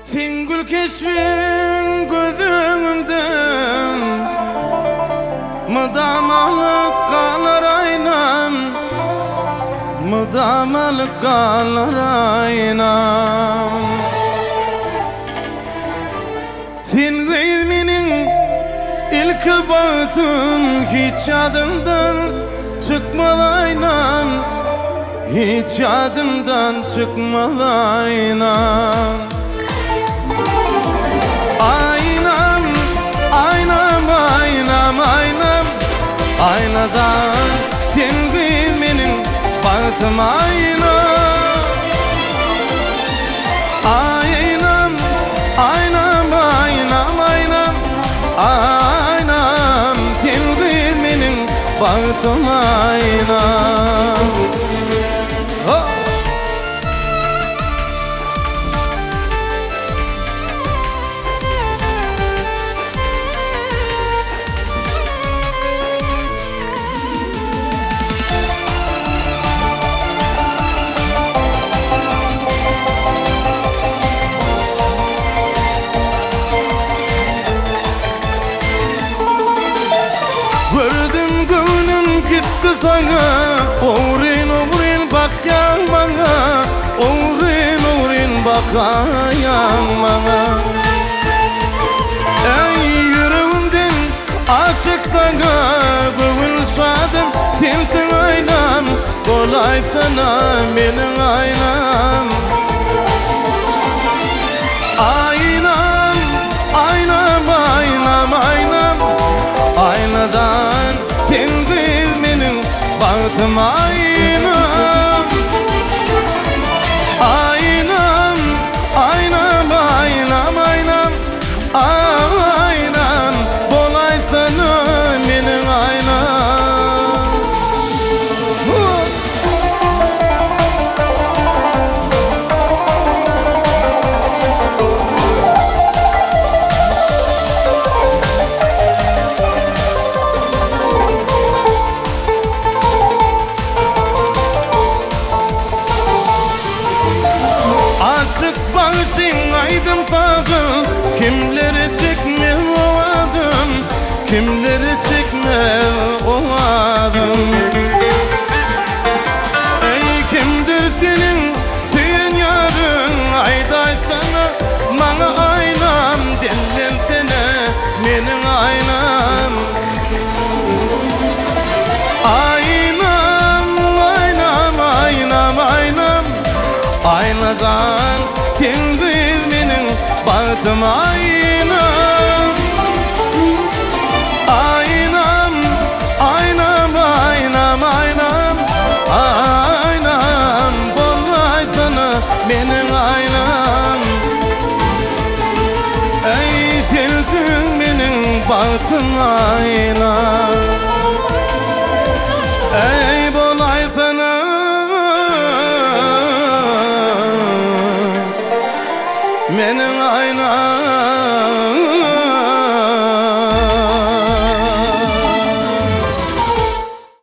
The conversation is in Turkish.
Sen gül keşfin gözümden Mıdamalık kalır aynam Mıdamalık kalır aynam Sen gıymenin ilk baktın Hiç adımdan çıkmalı aynam Hiç adımdan çıkmalı aynam Aynam, aynam, aynam, aynam Aynadan sen bilmenin baktım aynam Aynam, aynam, aynam, aynam Aynam sen bilmenin baktım aynam Oh! Gördüm gönlüm gitti sana Uğrin uğrin bak yanmana Uğrin uğrin bakayan bana Ey yüreğimden aşık sana Gönül şadım sensin aynam Kolay sana benim aynam Aynam, aynam, aynam, aynam Aynadan sen bilmenin baktım aynam Aynam, aynam, aynam, aynam Aynam, bolay sana benim aynam Aşık bağışın aydın fazıl Kimleri çekme o adım Kimleri çekme o adım Ey kimdir senin süyen yarın Ayday sana bana aynam Dillentene benim aynam Aynam, aynam, aynam, aynam Aynadan sen bilmenin baktım aynam Aynam, aynam, aynam, aynam Aynam, bolay sana benim aynam Ey sensin benim baktım aynam